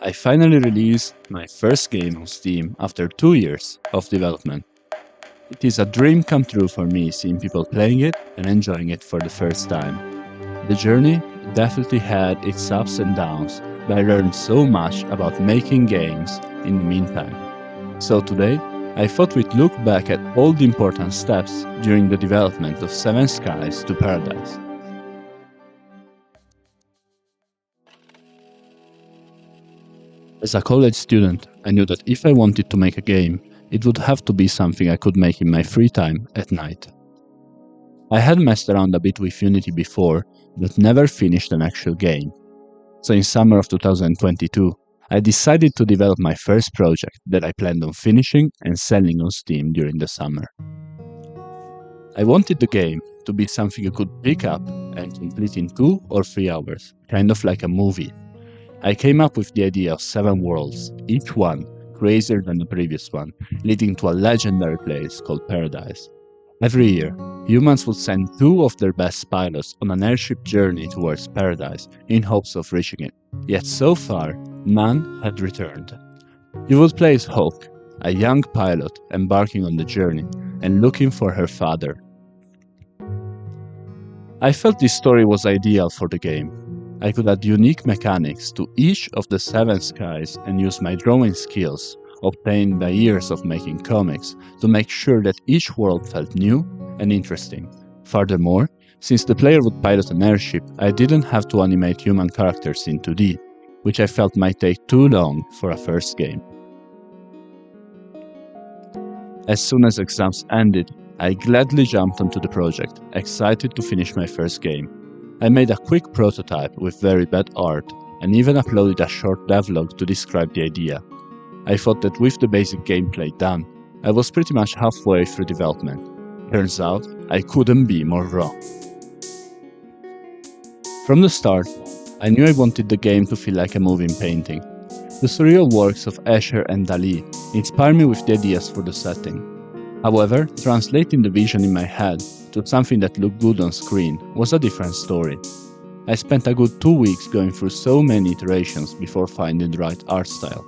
I finally released my first game on Steam after 2 years of development. It is a dream come true for me seeing people playing it and enjoying it for the first time. The journey definitely had its ups and downs, but I learned so much about making games in the meantime. So today, I thought we'd look back at all the important steps during the development of Seven Skies to Paradise. As a college student, I knew that if I wanted to make a game, it would have to be something I could make in my free time at night. I had messed around a bit with Unity before, but never finished an actual game. So in summer of 2022, I decided to develop my first project that I planned on finishing and selling on Steam during the summer. I wanted the game to be something you could pick up and complete in 2 or 3 hours, kind of like a movie. I came up with the idea of 7 worlds, each one crazier than the previous one, leading to a legendary place called Paradise. Every year, humans would send 2 of their best pilots on an airship journey towards Paradise in hopes of reaching it. Yet so far, none had returned. You would play as Hope, a young pilot embarking on the journey and looking for her father. I felt this story was ideal for the game. I could add unique mechanics to each of the 7 skies and use my drawing skills, obtained by years of making comics, to make sure that each world felt new and interesting. Furthermore, since the player would pilot an airship, I didn't have to animate human characters in 2D, which I felt might take too long for a first game. As soon as exams ended, I gladly jumped onto the project, excited to finish my first game. I made a quick prototype with very bad art and even uploaded a short devlog to describe the idea. I thought that with the basic gameplay done, I was pretty much halfway through development. Turns out, I couldn't be more wrong. From the start, I knew I wanted the game to feel like a moving painting. The surreal works of Escher and Dali inspired me with the ideas for the setting. However, translating the vision in my head to something that looked good on screen was a different story. I spent a good 2 weeks going through so many iterations before finding the right art style.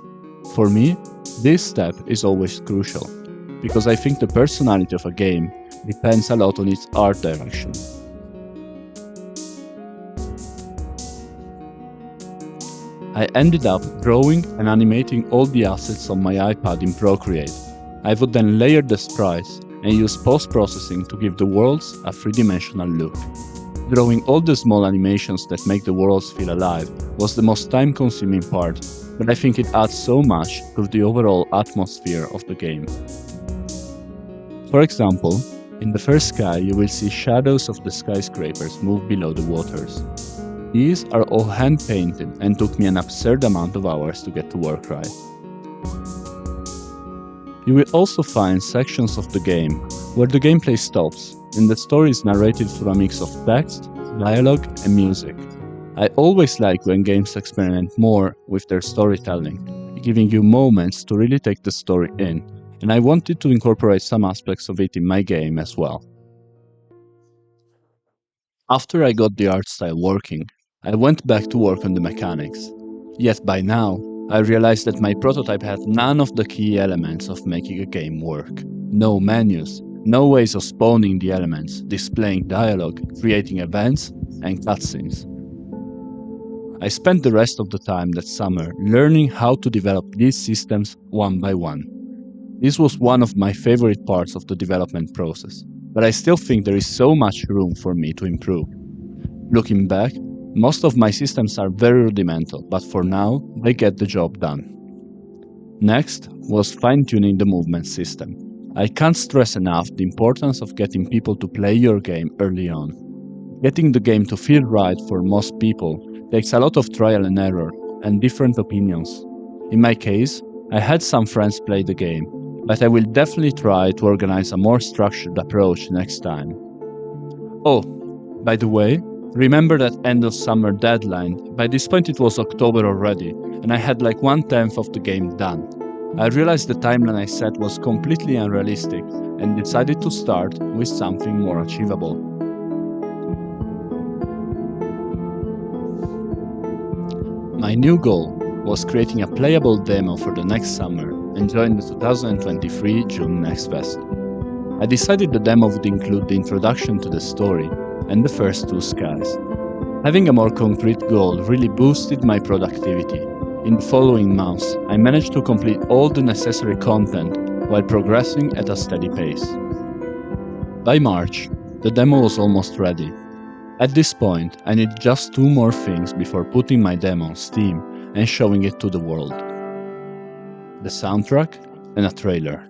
For me, this step is always crucial, because I think the personality of a game depends a lot on its art direction. I ended up drawing and animating all the assets on my iPad in Procreate. I would then layer the sprites and use post-processing to give the worlds a 3-dimensional look. Drawing all the small animations that make the worlds feel alive was the most time-consuming part, but I think it adds so much to the overall atmosphere of the game. For example, in the first sky you will see shadows of the skyscrapers move below the waters. These are all hand-painted and took me an absurd amount of hours to get to work right. You will also find sections of the game where the gameplay stops and the story is narrated through a mix of text, dialogue, and music. I always like when games experiment more with their storytelling, giving you moments to really take the story in, and I wanted to incorporate some aspects of it in my game as well. After I got the art style working, I went back to work on the mechanics. Yet by now, I realized that my prototype had none of the key elements of making a game work. No menus, no ways of spawning the elements, displaying dialogue, creating events, and cutscenes. I spent the rest of the time that summer learning how to develop these systems one by one. This was one of my favorite parts of the development process, but I still think there is so much room for me to improve. Looking back, most of my systems are very rudimental, but for now, they get the job done. Next was fine-tuning the movement system. I can't stress enough the importance of getting people to play your game early on. Getting the game to feel right for most people takes a lot of trial and error and different opinions. In my case, I had some friends play the game, but I will definitely try to organize a more structured approach next time. Oh, by the way, remember that end of summer deadline? By this point it was October already, and I had like 1/10 of the game done. I realized the timeline I set was completely unrealistic and decided to start with something more achievable. My new goal was creating a playable demo for the next summer and joined the 2023 June Next Fest. I decided the demo would include the introduction to the story and the first two skies. Having a more concrete goal really boosted my productivity. In the following months, I managed to complete all the necessary content while progressing at a steady pace. By March, the demo was almost ready. At this point, I needed just two more things before putting my demo on Steam and showing it to the world: the soundtrack and a trailer.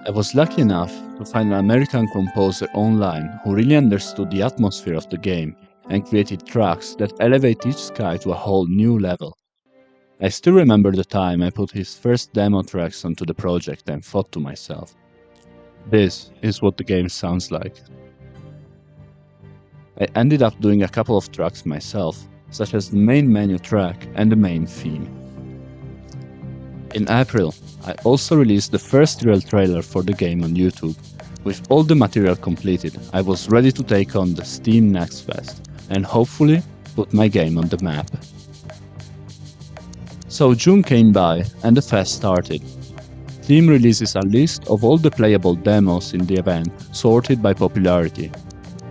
I was lucky enough to find an American composer online who really understood the atmosphere of the game and created tracks that elevate each sky to a whole new level. I still remember the time I put his first demo tracks onto the project and thought to myself, this is what the game sounds like. I ended up doing a couple of tracks myself, such as the main menu track and the main theme. In April, I also released the first real trailer for the game on YouTube. With all the material completed, I was ready to take on the Steam Next Fest and hopefully put my game on the map. So June came by and the fest started. Steam releases a list of all the playable demos in the event, sorted by popularity.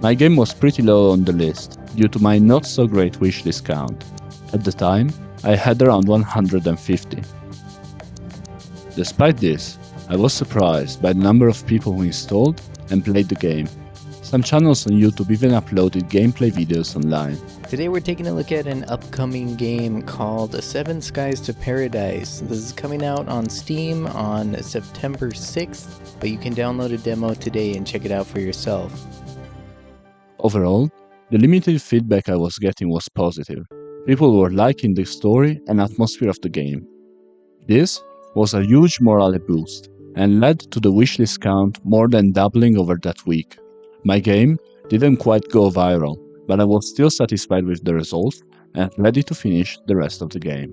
My game was pretty low on the list, due to my not so great wishlist count. At the time, I had around 150. Despite this, I was surprised by the number of people who installed and played the game. Some channels on YouTube even uploaded gameplay videos online. Today we're taking a look at an upcoming game called Seven Skies to Paradise. This is coming out on Steam on September 6th, but you can download a demo today and check it out for yourself. Overall, the limited feedback I was getting was positive. People were liking the story and atmosphere of the game. This was a huge morale boost and led to the wishlist count more than doubling over that week. My game didn't quite go viral, but I was still satisfied with the results and ready to finish the rest of the game.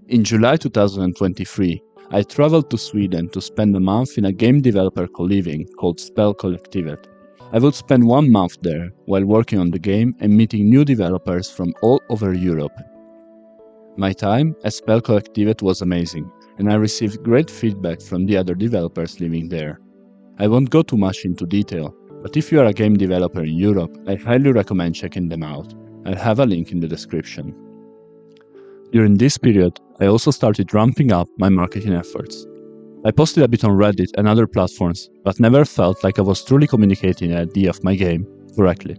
In July 2023, I traveled to Sweden to spend a month in a game developer co-living called Spelkollektivet. I would spend 1 month there while working on the game and meeting new developers from all over Europe. My time at Spelkollektivet was amazing, and I received great feedback from the other developers living there. I won't go too much into detail, but if you are a game developer in Europe, I highly recommend checking them out. I'll have a link in the description. During this period, I also started ramping up my marketing efforts. I posted a bit on Reddit and other platforms, but never felt like I was truly communicating the idea of my game correctly.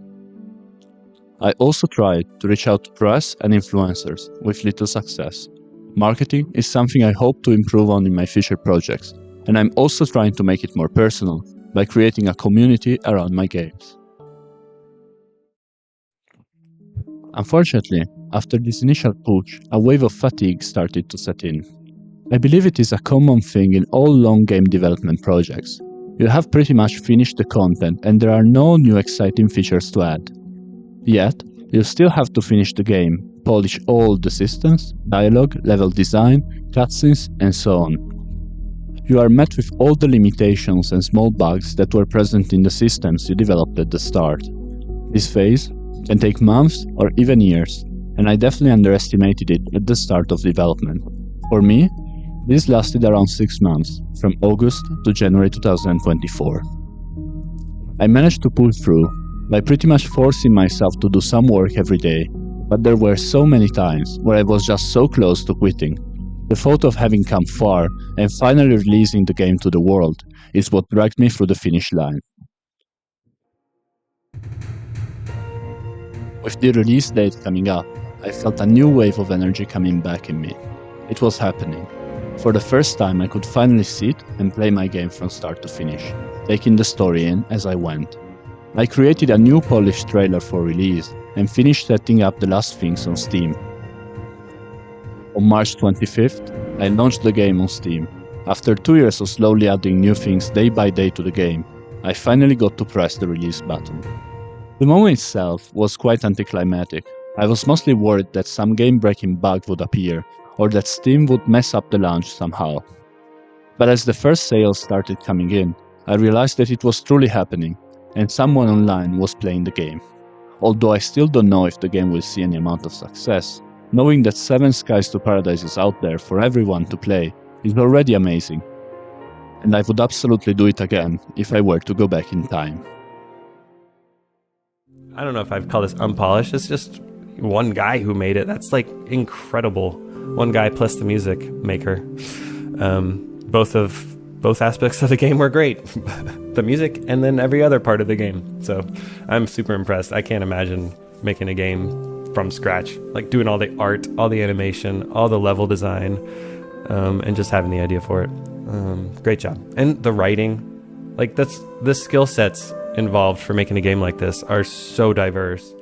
I also tried to reach out to press and influencers, with little success. Marketing is something I hope to improve on in my future projects, and I'm also trying to make it more personal by creating a community around my games. Unfortunately, after this initial push, a wave of fatigue started to set in. I believe it is a common thing in all long game development projects. You have pretty much finished the content and there are no new exciting features to add. Yet, you still have to finish the game, polish all the systems, dialogue, level design, cutscenes, and so on. You are met with all the limitations and small bugs that were present in the systems you developed at the start. This phase can take months or even years, and I definitely underestimated it at the start of development. For me, this lasted around 6 months, from August to January 2024. I managed to pull through by pretty much forcing myself to do some work every day, but there were so many times where I was just so close to quitting. The thought of having come far and finally releasing the game to the world is what dragged me through the finish line. With the release date coming up, I felt a new wave of energy coming back in me. It was happening. For the first time I could finally sit and play my game from start to finish, taking the story in as I went. I created a new polished trailer for release and finished setting up the last things on Steam. On March 25th, I launched the game on Steam. After 2 years of slowly adding new things day by day to the game, I finally got to press the release button. The moment itself was quite anticlimactic. I was mostly worried that some game-breaking bug would appear, or that Steam would mess up the launch somehow. But as the first sales started coming in, I realized that it was truly happening, and someone online was playing the game. Although I still don't know if the game will see any amount of success, knowing that 7 Skies to Paradise is out there for everyone to play is already amazing. And I would absolutely do it again if I were to go back in time. I don't know if I'd call this unpolished. It's just one guy who made it. That's like incredible. One guy plus the music maker. Both aspects of the game were great. The music and then every other part of the game. So I'm super impressed. I can't imagine making a game from scratch, like doing all the art, all the animation, all the level design, and just having the idea for it. Great job. And the writing, like the skill sets involved for making a game like this are so diverse.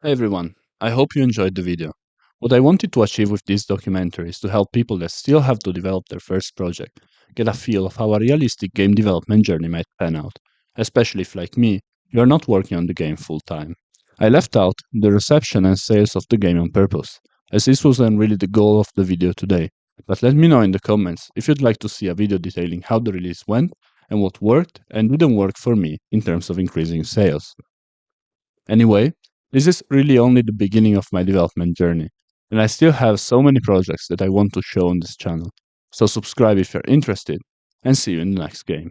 Hey everyone, I hope you enjoyed the video. What I wanted to achieve with this documentary is to help people that still have to develop their first project get a feel of how a realistic game development journey might pan out, especially if, like me, you are not working on the game full time. I left out the reception and sales of the game on purpose, as this wasn't really the goal of the video today, but let me know in the comments if you'd like to see a video detailing how the release went and what worked and didn't work for me in terms of increasing sales. Anyway, this is really only the beginning of my development journey, and I still have so many projects that I want to show on this channel. So subscribe if you're interested, and see you in the next game.